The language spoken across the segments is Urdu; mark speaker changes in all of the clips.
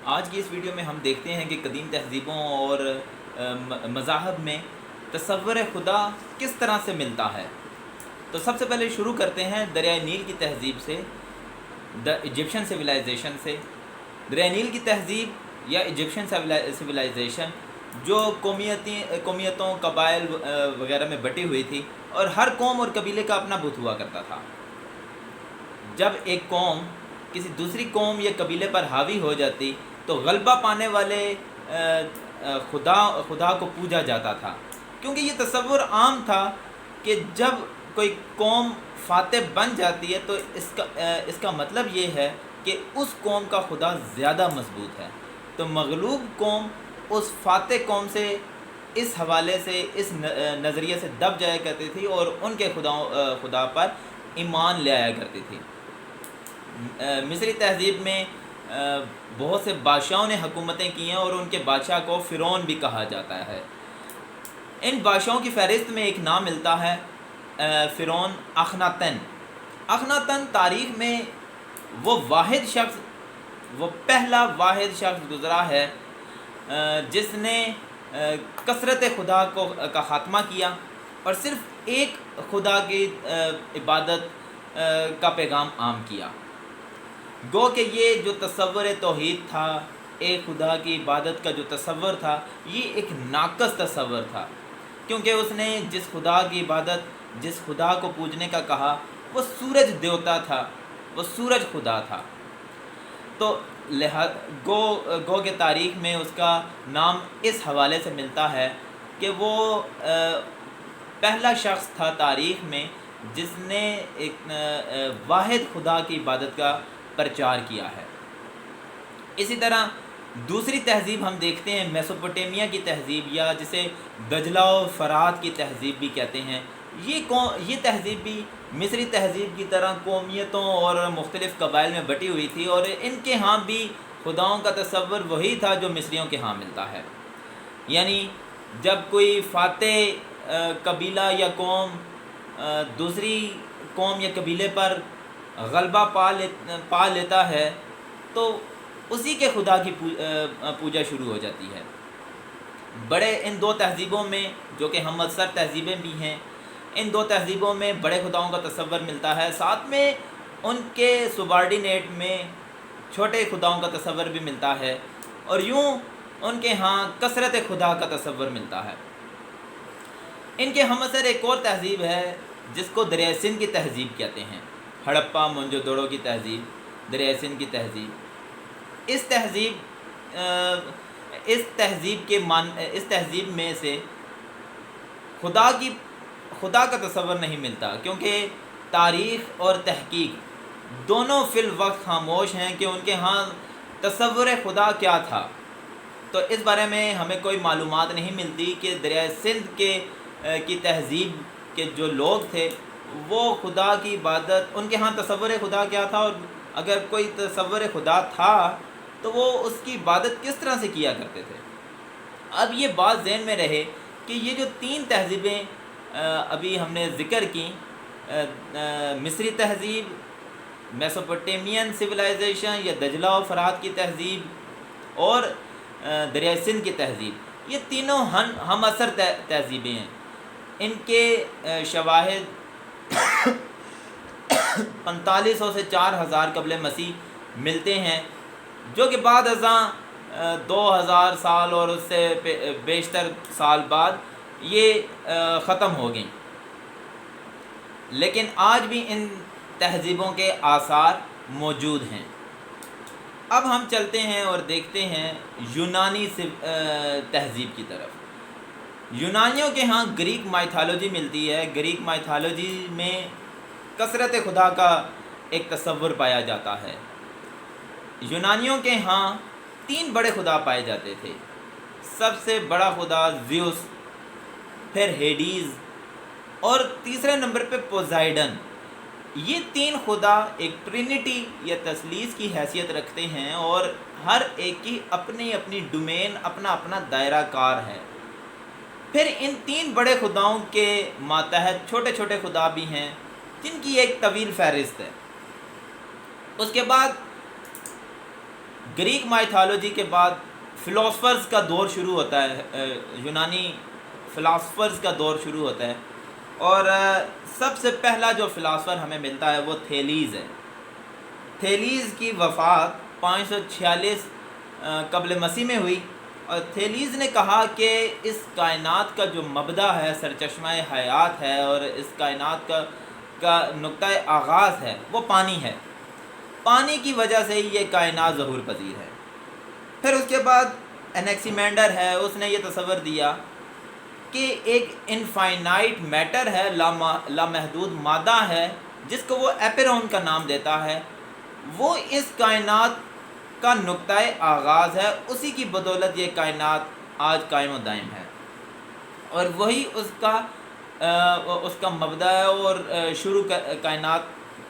Speaker 1: آج کی اس ویڈیو میں ہم دیکھتے ہیں کہ قدیم تہذیبوں اور مذاہب میں تصور خدا کس طرح سے ملتا ہے۔ تو سب سے پہلے شروع کرتے ہیں دریائے نیل کی تہذیب سے، دا ایجپشن سویلائزیشن سے۔ دریائے نیل کی تہذیب یا ایجپشن سویلائزیشن جو قومیتوں قبائل وغیرہ میں بٹی ہوئی تھی، اور ہر قوم اور قبیلے کا اپنا بت ہوا کرتا تھا۔ جب ایک قوم کسی دوسری قوم یا قبیلے پر حاوی ہو جاتی تو غلبہ پانے والے خدا کو پوجا جاتا تھا، کیونکہ یہ تصور عام تھا کہ جب کوئی قوم فاتح بن جاتی ہے تو اس کا مطلب یہ ہے کہ اس قوم کا خدا زیادہ مضبوط ہے، تو مغلوب قوم اس فاتح قوم سے اس حوالے سے اس نظریے سے دب جایا کرتی تھی اور ان کے خدا پر ایمان لے آیا کرتی تھی۔ مصری تہذیب میں بہت سے بادشاہوں نے حکومتیں کی ہیں اور ان کے بادشاہ کو فرعون بھی کہا جاتا ہے۔ ان بادشاہوں کی فہرست میں ایک نام ملتا ہے فرعون اخناتن۔ اخناتن تاریخ میں وہ پہلا واحد شخص گزرا ہے جس نے کثرت خدا کا خاتمہ کیا اور صرف ایک خدا کی عبادت کا پیغام عام کیا۔ گو کہ یہ جو تصور توحید تھا، ایک خدا کی عبادت کا جو تصور تھا، یہ ایک ناقص تصور تھا، کیونکہ اس نے جس خدا کی عبادت، جس خدا کو پوجنے کا کہا، وہ سورج دیوتا تھا، وہ سورج خدا تھا۔ تو گو کے تاریخ میں اس کا نام اس حوالے سے ملتا ہے کہ وہ پہلا شخص تھا تاریخ میں جس نے ایک واحد خدا کی عبادت کا پرچار کیا ہے۔ اسی طرح دوسری تہذیب ہم دیکھتے ہیں میسوپوٹیمیا کی تہذیب، یا جسے دجلہ و فرات کی تہذیب بھی کہتے ہیں۔ یہ تہذیب بھی مصری تہذیب کی طرح قومیتوں اور مختلف قبائل میں بٹی ہوئی تھی، اور ان کے ہاں بھی خداؤں کا تصور وہی تھا جو مصریوں کے ہاں ملتا ہے۔ یعنی جب کوئی فاتح قبیلہ یا قوم دوسری قوم یا قبیلے پر غلبہ پا لیتا ہے تو اسی کے خدا کی پوجا شروع ہو جاتی ہے۔ ان دو تہذیبوں میں، جو کہ ہم اکثر تہذیبیں بھی ہیں، ان دو تہذیبوں میں بڑے خداؤں کا تصور ملتا ہے، ساتھ میں ان کے سبارڈینیٹ میں چھوٹے خداؤں کا تصور بھی ملتا ہے، اور یوں ان کے ہاں کثرت خدا کا تصور ملتا ہے۔ ان کے ہم اثر ایک اور تہذیب ہے جس کو دریائے سندھ کی تہذیب کہتے ہیں، ہڑپا موہنجو دڑو کی تہذیب، دریائے سندھ کی تہذیب۔ اس تہذیب میں سے خدا کا تصور نہیں ملتا، کیونکہ تاریخ اور تحقیق دونوں فی الوقت خاموش ہیں کہ ان کے ہاں تصور خدا کیا تھا۔ تو اس بارے میں ہمیں کوئی معلومات نہیں ملتی کہ دریائے سندھ کی تہذیب کے جو لوگ تھے وہ خدا کی عبادت، ان کے ہاں تصور خدا کیا تھا، اور اگر کوئی تصور خدا تھا تو وہ اس کی عبادت کس طرح سے کیا کرتے تھے۔ اب یہ بات ذہن میں رہے کہ یہ جو تین تہذیبیں ابھی ہم نے ذکر کی، مصری تہذیب، میسوپوٹیمین سویلائزیشن یا دجلہ و فرات کی تہذیب، اور دریائے سندھ کی تہذیب، یہ تینوں ہم اثر تہذیبیں ہیں۔ ان کے شواہد 4500 سے 4000 قبل مسیح ملتے ہیں، جو کہ بعد ازاں 2000 سال اور اس سے بیشتر سال بعد یہ ختم ہو گئیں، لیکن آج بھی ان تہذیبوں کے آثار موجود ہیں۔ اب ہم چلتے ہیں اور دیکھتے ہیں یونانی تہذیب کی طرف۔ یونانیوں کے ہاں گریک مائتھالوجی ملتی ہے۔ گریک مائتھالوجی میں کثرت خدا کا ایک تصور پایا جاتا ہے۔ یونانیوں کے ہاں 3 بڑے خدا پائے جاتے تھے۔ سب سے بڑا خدا زیوس، پھر ہیڈیز، اور تیسرے نمبر پہ پوزائیڈن۔ یہ 3 خدا ایک ٹرینٹی یا تثلیث کی حیثیت رکھتے ہیں، اور ہر ایک کی اپنی اپنی ڈومین، اپنا اپنا دائرہ کار ہے۔ پھر ان 3 بڑے خداؤں کے ماتحت چھوٹے چھوٹے خدا بھی ہیں جن کی ایک طویل فہرست ہے۔ اس کے بعد گریک مائتھالوجی کے بعد فلاسفرز کا دور شروع ہوتا ہے، یونانی فلاسفرز کا دور شروع ہوتا ہے، اور سب سے پہلا جو فلاسفر ہمیں ملتا ہے وہ تھیلیز ہے۔ تھیلیز کی وفات 546 قبل مسیح میں ہوئی، اور تھیلیز نے کہا کہ اس کائنات کا جو مبدا ہے، سرچشمہ حیات ہے، اور اس کائنات کا نقطہ آغاز ہے وہ پانی ہے۔ پانی کی وجہ سے ہی یہ کائنات ظہور پذیر ہے۔ پھر اس کے بعد انیکسیمینڈر ہے، اس نے یہ تصور دیا کہ ایک انفائنائٹ میٹر ہے، لامحدود مادہ ہے، جس کو وہ ایپیرون کا نام دیتا ہے، وہ اس کائنات کا نقطہ آغاز ہے، اسی کی بدولت یہ کائنات آج قائم و دائم ہے، اور وہی اس کا مبدا ہے، اور کائنات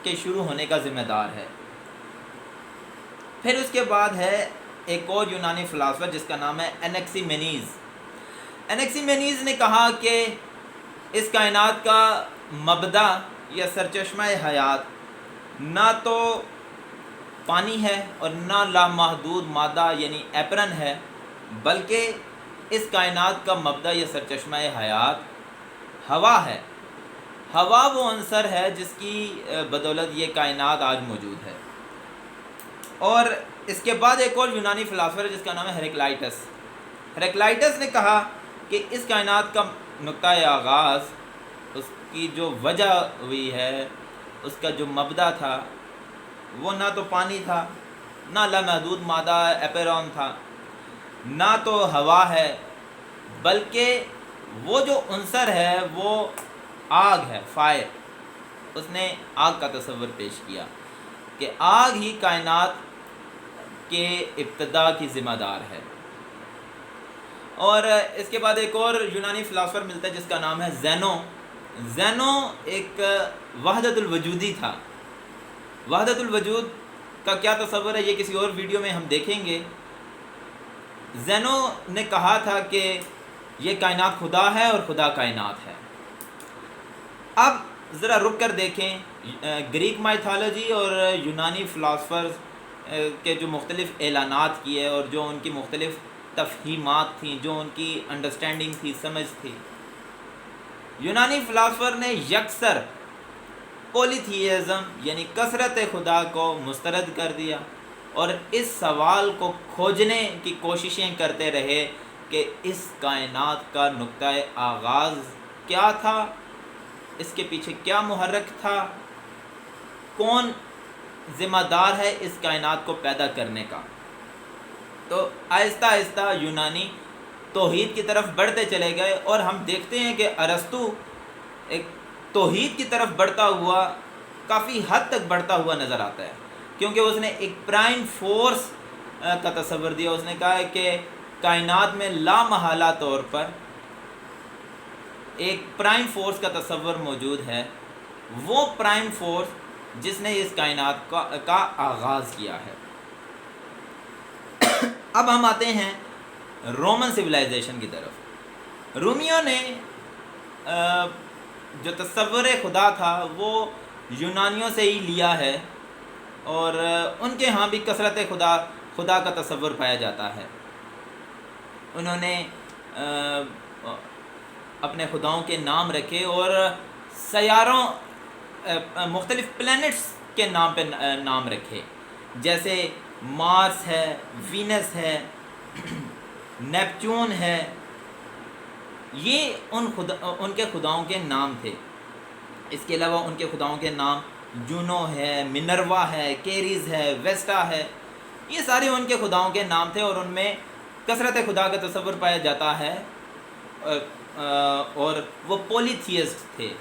Speaker 1: کے شروع ہونے کا ذمہ دار ہے۔ پھر اس کے بعد ہے ایک اور یونانی فلاسفر جس کا نام ہے انیکسیمینیز۔ انیکسیمینیز نے کہا کہ اس کائنات کا مبدا یا سرچشمہ حیات نہ تو پانی ہے اور نہ لامحدود مادہ یعنی ایپرن ہے، بلکہ اس کائنات کا مبدا یا سرچشمہ حیات ہوا ہے۔ ہوا وہ عنصر ہے جس کی بدولت یہ کائنات آج موجود ہے۔ اور اس کے بعد ایک اور یونانی فلاسفر ہے جس کا نام ہے ہیراکلائٹس۔ ہیراکلائٹس نے کہا کہ اس کائنات کا نقطہ آغاز، اس کی جو وجہ ہوئی ہے، اس کا جو مبدا تھا، وہ نہ تو پانی تھا، نہ لامحدود مادہ ایپیرون تھا، نہ تو ہوا ہے، بلکہ وہ جو عنصر ہے وہ آگ ہے، فائر۔ اس نے آگ کا تصور پیش کیا کہ آگ ہی کائنات کے ابتدا کی ذمہ دار ہے۔ اور اس کے بعد ایک اور یونانی فلاسفر ملتا ہے جس کا نام ہے زینو۔ زینو ایک وحدت الوجودی تھا۔ وحدت الوجود کا کیا تصور ہے یہ کسی اور ویڈیو میں ہم دیکھیں گے۔ زینو نے کہا تھا کہ یہ کائنات خدا ہے اور خدا کائنات ہے۔ اب ذرا رک کر دیکھیں گریک مائتھالوجی اور یونانی فلاسفرز کے جو مختلف اعلانات کیے اور جو ان کی مختلف تفہیمات تھیں، جو ان کی انڈرسٹینڈنگ تھی، سمجھ تھی۔ یونانی فلاسفر نے یکسر پولیتھیزم یعنی کثرت خدا کو مسترد کر دیا، اور اس سوال کو کھوجنے کی کوششیں کرتے رہے کہ اس کائنات کا نقطہ آغاز کیا تھا، اس کے پیچھے کیا محرک تھا، کون ذمہ دار ہے اس کائنات کو پیدا کرنے کا۔ تو آہستہ آہستہ یونانی توحید کی طرف بڑھتے چلے گئے، اور ہم دیکھتے ہیں کہ ارسطو ایک توحید کی طرف بڑھتا ہوا، کافی حد تک بڑھتا ہوا نظر آتا ہے، کیونکہ اس نے ایک پرائم فورس کا تصور دیا۔ اس نے کہا ہے کہ کائنات میں لامحالہ طور پر ایک پرائم فورس کا تصور موجود ہے، وہ پرائم فورس جس نے اس کائنات کا آغاز کیا ہے۔ اب ہم آتے ہیں رومن سویلائزیشن کی طرف۔ رومیوں نے جو تصور خدا تھا وہ یونانیوں سے ہی لیا ہے، اور ان کے ہاں بھی کثرت خدا کا تصور پایا جاتا ہے۔ انہوں نے اپنے خداؤں کے نام رکھے، اور سیاروں مختلف پلینٹس کے نام پہ نام رکھے، جیسے مارس ہے، وینس ہے، نیپچون ہے۔ یہ ان کے خداؤں کے نام تھے۔ اس کے علاوہ ان کے خداؤں کے نام جونو ہے، منروا ہے، کیریز ہے، ویسٹا ہے، یہ سارے ان کے خداؤں کے نام تھے، اور ان میں کثرت خدا کا تصور پایا جاتا ہے، اور وہ پولیتھیسٹ تھے۔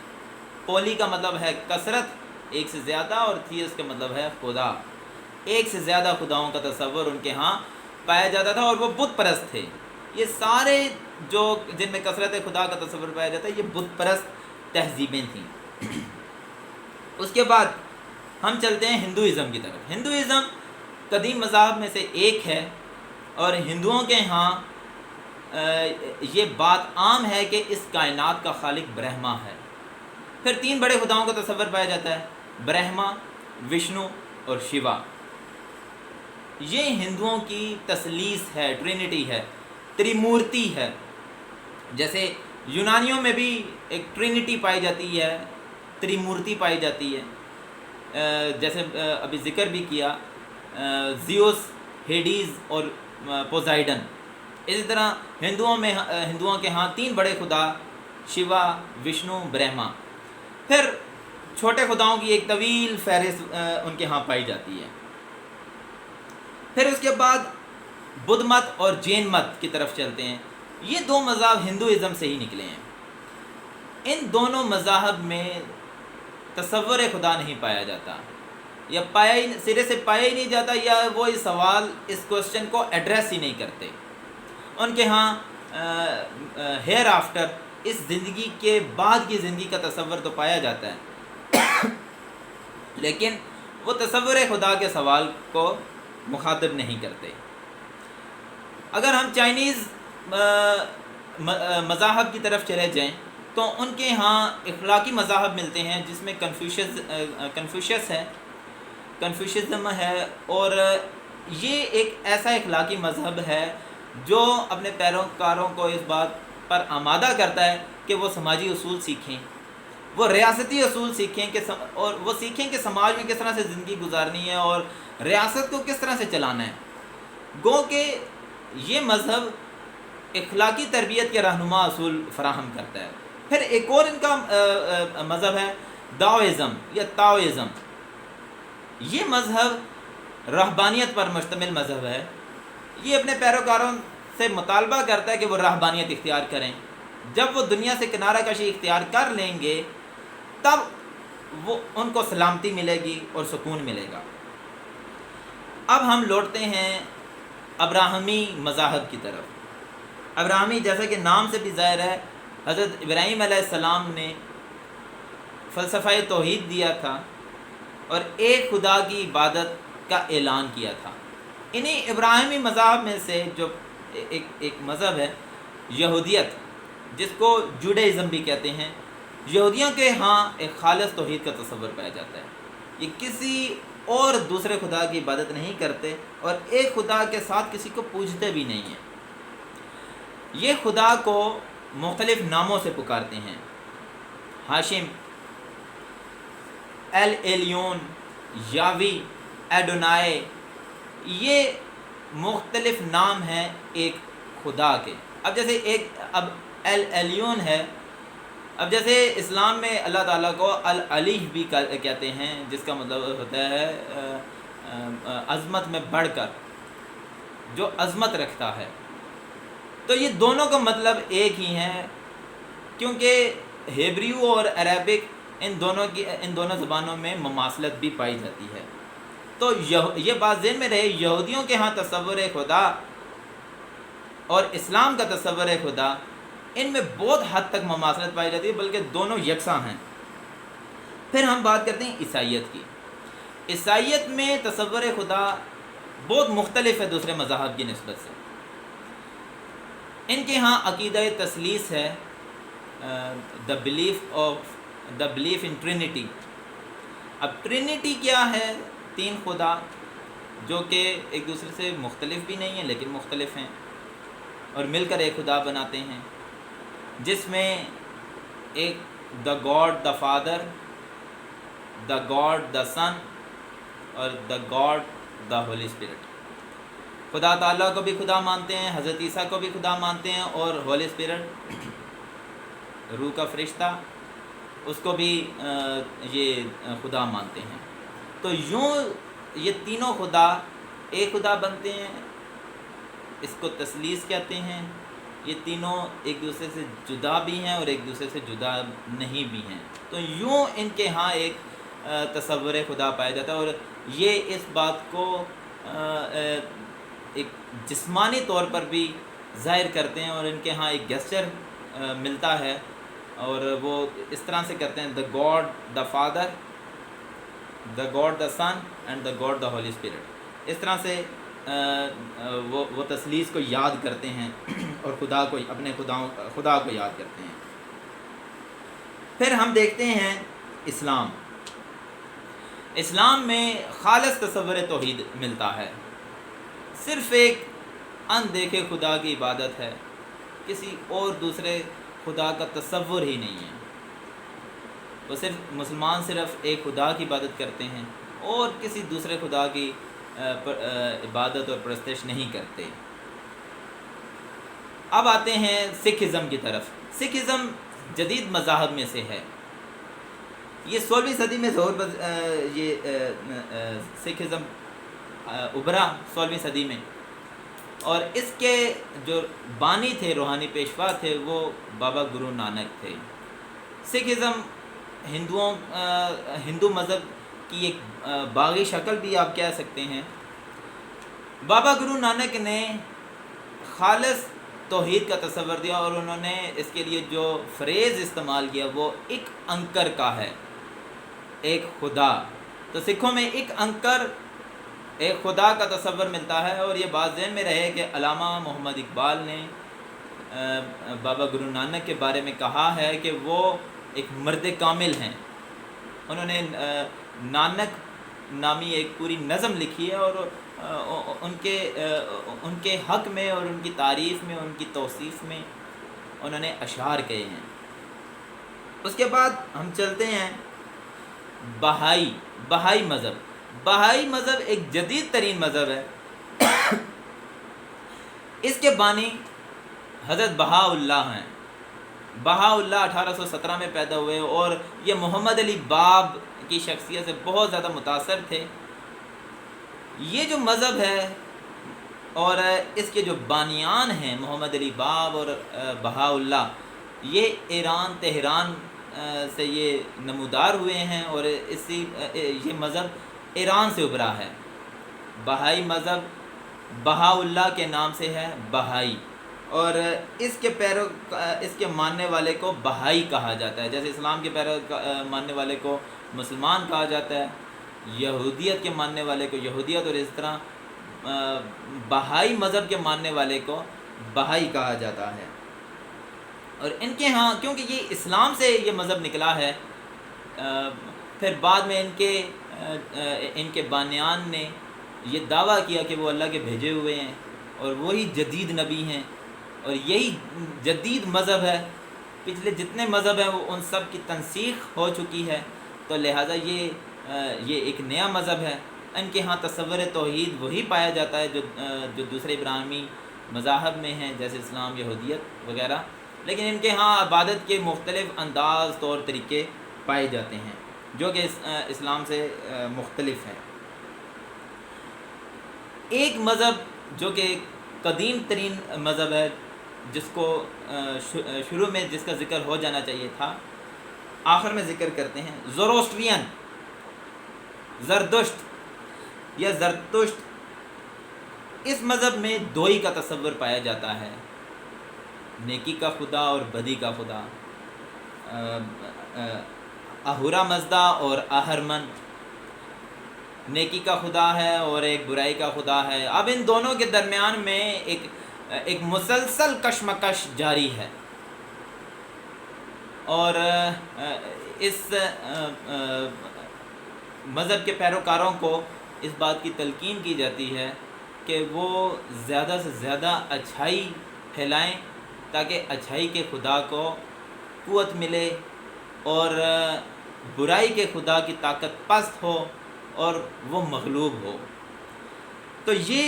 Speaker 1: پولی کا مطلب ہے کثرت، ایک سے زیادہ، اور تھیس کا مطلب ہے خدا۔ ایک سے زیادہ خداؤں کا تصور ان کے ہاں پایا جاتا تھا، اور وہ بت پرست تھے۔ یہ سارے جن میں کثرت خدا کا تصور پایا جاتا ہے یہ بت پرست تہذیبیں تھیں۔ اس کے بعد ہم چلتے ہیں ہندوازم کی طرف۔ ہندوازم قدیم مذاہب میں سے ایک ہے، اور ہندوؤں کے ہاں یہ بات عام ہے کہ اس کائنات کا خالق برہما ہے۔ پھر 3 بڑے خداؤں کا تصور پایا جاتا ہے، برہما، وشنو اور شیوا۔ یہ ہندوؤں کی تثلیث ہے، ٹرینٹی ہے، تریمورتی ہے۔ جیسے یونانیوں میں بھی ایک ٹرینٹی پائی جاتی ہے، تریمورتی پائی جاتی ہے، جیسے ابھی ذکر بھی کیا، زیوس، ہیڈیز اور پوزائیڈن۔ اسی طرح ہندوؤں کے ہاں 3 بڑے خدا، شیوا، وشنو، برہما۔ پھر چھوٹے خداؤں کی ایک طویل فہرست ان کے ہاں پائی جاتی ہے۔ پھر اس کے بعد بدھ مت اور جین مت کی طرف چلتے ہیں۔ یہ 2 مذاہب ہندوازم سے ہی نکلے ہیں۔ ان دونوں مذاہب میں تصور خدا نہیں پایا جاتا، یا سرے سے پایا ہی نہیں جاتا، یا وہ اس سوال، اس کوسچن کو ایڈریس ہی نہیں کرتے۔ ان کے ہاں ہیئر آفٹر، اس زندگی کے بعد کی زندگی کا تصور تو پایا جاتا ہے، لیکن وہ تصور خدا کے سوال کو مخاطب نہیں کرتے۔ اگر ہم چائنیز مذاہب کی طرف چلے جائیں تو ان کے ہاں اخلاقی مذاہب ملتے ہیں، جس میں کنفیوشس ہے، کنفیوشزم ہے، اور یہ ایک ایسا اخلاقی مذہب ہے جو اپنے پیروکاروں کو اس بات پر آمادہ کرتا ہے کہ وہ سماجی اصول سیکھیں، وہ ریاستی اصول سیکھیں، اور وہ سیکھیں کہ سماج میں کس طرح سے زندگی گزارنی ہے اور ریاست کو کس طرح سے چلانا ہے۔ گو کہ یہ مذہب اخلاقی تربیت کے رہنما اصول فراہم کرتا ہے۔ پھر ایک اور ان کا مذہب ہے داؤزم یا تاؤزم۔ یہ مذہب رہبانیت پر مشتمل مذہب ہے۔ یہ اپنے پیروکاروں سے مطالبہ کرتا ہے کہ وہ رہبانیت اختیار کریں۔ جب وہ دنیا سے کنارہ کشی اختیار کر لیں گے تب وہ ان کو سلامتی ملے گی اور سکون ملے گا۔ اب ہم لوٹتے ہیں ابراہمی مذاہب کی طرف۔ ابراہمی، جیسا کہ نام سے بھی ظاہر ہے، حضرت ابراہیم علیہ السلام نے فلسفہ توحید دیا تھا اور ایک خدا کی عبادت کا اعلان کیا تھا۔ انہیں ابراہیمی مذاہب میں سے جو ایک مذہب ہے یہودیت، جس کو جوڈائزم بھی کہتے ہیں۔ یہودیوں کے ہاں ایک خالص توحید کا تصور پایا جاتا ہے۔ یہ کسی اور دوسرے خدا کی عبادت نہیں کرتے اور ایک خدا کے ساتھ کسی کو پوجتے بھی نہیں ہیں۔ یہ خدا کو مختلف ناموں سے پکارتے ہیں، ہاشم، ایل ایلیون، یاوی، ایڈونائے۔ یہ مختلف نام ہیں ایک خدا کے۔ اب جیسے اب ایل ایلیون ہے، اب جیسے اسلام میں اللہ تعالیٰ کو العلی بھی کہتے ہیں، جس کا مطلب ہوتا ہے عظمت میں بڑھ کر، جو عظمت رکھتا ہے۔ تو یہ دونوں کا مطلب ایک ہی ہے، کیونکہ ہیبریو اور عربک ان دونوں زبانوں میں مماثلت بھی پائی جاتی ہے۔ تو یہ بات ذہن میں رہے، یہودیوں کے ہاں تصور خدا اور اسلام کا تصور خدا، ان میں بہت حد تک مماثلت پائی جاتی ہے، بلکہ دونوں یکساں ہیں۔ پھر ہم بات کرتے ہیں عیسائیت کی۔ عیسائیت میں تصور خدا بہت مختلف ہے دوسرے مذاہب کی نسبت سے۔ ان کے ہاں عقیدہ تثلیث ہے، دا بلیف ان ٹرینٹی۔ اب ٹرینٹی کیا ہے؟ 3 خدا جو کہ ایک دوسرے سے مختلف بھی نہیں ہیں لیکن مختلف ہیں، اور مل کر ایک خدا بناتے ہیں، جس میں ایک the God the Father, the God the Son اور the God the Holy Spirit. خدا تعالیٰ کو بھی خدا مانتے ہیں، حضرت عیسیٰ کو بھی خدا مانتے ہیں، اور ہولی اسپرٹ، روح کا فرشتہ، اس کو بھی یہ خدا مانتے ہیں۔ تو یوں یہ تینوں خدا ایک خدا بنتے ہیں، اس کو تثلیث کہتے ہیں۔ یہ تینوں ایک دوسرے سے جدا بھی ہیں اور ایک دوسرے سے جدا نہیں بھی ہیں۔ تو یوں ان کے ہاں ایک تصور خدا پایا جاتا ہے، اور یہ اس بات کو ایک جسمانی طور پر بھی ظاہر کرتے ہیں، اور ان کے ہاں ایک گیسچر ملتا ہے، اور وہ اس طرح سے کرتے ہیں، the God the Father, the God the Son and the God the Holy Spirit. اس طرح سے وہ تثلیث کو یاد کرتے ہیں اور خدا کو، اپنے خدا کو یاد کرتے ہیں۔ پھر ہم دیکھتے ہیں اسلام میں خالص تصور توحید ملتا ہے۔ صرف ایک اندیکھے خدا کی عبادت ہے، کسی اور دوسرے خدا کا تصور ہی نہیں ہے۔ وہ مسلمان صرف ایک خدا کی عبادت کرتے ہیں اور کسی دوسرے خدا کی عبادت اور پرستش نہیں کرتے۔ اب آتے ہیں سکھ ازم کی طرف۔ سکھ ازم جدید مذاہب میں سے ہے۔ یہ 16ویں صدی میں سکھ ازم ابھرا 16ویں صدی میں، اور اس کے جو بانی تھے، روحانی پیشوا تھے، وہ بابا گرو نانک تھے۔ سکھ ازم ہندو مذہب کی ایک باغی شکل بھی آپ کہہ سکتے ہیں۔ بابا گرو نانک نے خالص توحید کا تصور دیا، اور انہوں نے اس کے لیے جو فریز استعمال کیا وہ ایک انکر کا ہے، ایک خدا۔ تو سکھوں میں ایک انکر، ایک خدا کا تصور ملتا ہے، اور یہ بات ذہن میں رہے کہ علامہ محمد اقبال نے بابا گرو نانک کے بارے میں کہا ہے کہ وہ ایک مرد کامل ہیں۔ انہوں نے نانک نامی ایک پوری نظم لکھی ہے، اور ان کے حق میں اور ان کی تعریف میں، ان کی توصیف میں انہوں نے اشعار کہے ہیں۔ اس کے بعد ہم چلتے ہیں بہائی مذہب۔ بہائی مذہب ایک جدید ترین مذہب ہے۔ اس کے بانی حضرت بہاءاللہ ہیں۔ بہاءاللہ 1817 میں پیدا ہوئے، اور یہ محمد علی باب کی شخصیت سے بہت زیادہ متاثر تھے۔ یہ جو مذہب ہے اور اس کے جو بانیان ہیں محمد علی باب اور بہاءاللہ، یہ ایران تہران سے یہ نمودار ہوئے ہیں، اور یہ مذہب ایران سے ابھرا ہے۔ بہائی مذہب بہاءاللہ کے نام سے ہے، بہائی، اور اس کے ماننے والے کو بہائی کہا جاتا ہے، جیسے اسلام کے ماننے والے کو مسلمان کہا جاتا ہے، یہودیت کے ماننے والے کو یہودیت، اور اس طرح بہائی مذہب کے ماننے والے کو بہائی کہا جاتا ہے۔ اور ان کے ہاں کیونکہ یہ اسلام سے یہ مذہب نکلا ہے، پھر بعد میں ان کے بانیان نے یہ دعویٰ کیا کہ وہ اللہ کے بھیجے ہوئے ہیں، اور وہی جدید نبی ہیں، اور یہی جدید مذہب ہے۔ پچھلے جتنے مذہب ہیں وہ ان سب کی تنسیخ ہو چکی ہے، تو لہٰذا یہ ایک نیا مذہب ہے۔ ان کے ہاں تصور توحید وہی پایا جاتا ہے جو دوسرے ابراہیمی مذاہب میں ہیں، جیسے اسلام، یہودیت وغیرہ، لیکن ان کے ہاں عبادت کے مختلف انداز، طور طریقے پائے جاتے ہیں جو کہ اسلام سے مختلف ہیں۔ ایک مذہب جو کہ قدیم ترین مذہب ہے، جس کو شروع میں جس کا ذکر ہو جانا چاہیے تھا، آخر میں ذکر کرتے ہیں، زوروسٹرین، زردشت یا زرتشت۔ اس مذہب میں دوئی کا تصور پایا جاتا ہے، نیکی کا خدا اور بدی کا خدا، اہورا مزدا اور اہرمن، نیکی کا خدا ہے اور ایک برائی کا خدا ہے۔ اب ان دونوں کے درمیان میں ایک مسلسل کشمکش جاری ہے، اور اس مذہب کے پیروکاروں کو اس بات کی تلقین کی جاتی ہے کہ وہ زیادہ سے زیادہ اچھائی پھیلائیں، تاکہ اچھائی کے خدا کو قوت ملے اور برائی کے خدا کی طاقت پست ہو اور وہ مغلوب ہو۔ تو یہ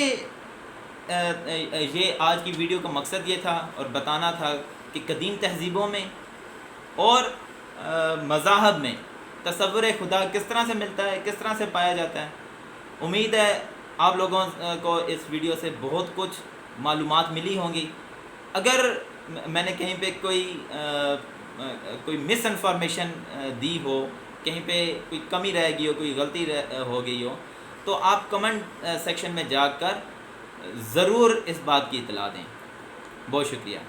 Speaker 1: آج کی ویڈیو کا مقصد یہ تھا، اور بتانا تھا کہ قدیم تہذیبوں میں اور مذاہب میں تصور خدا کس طرح سے ملتا ہے، کس طرح سے پایا جاتا ہے۔ امید ہے آپ لوگوں کو اس ویڈیو سے بہت کچھ معلومات ملی ہوں گی۔ اگر میں نے کہیں پہ کوئی مس انفارمیشن دی ہو، کہیں پہ کوئی کمی رہ گئی ہو، کوئی غلطی ہو گئی ہو، تو آپ کمنٹ سیکشن میں جا کر ضرور اس بات کی اطلاع دیں۔ بہت شکریہ۔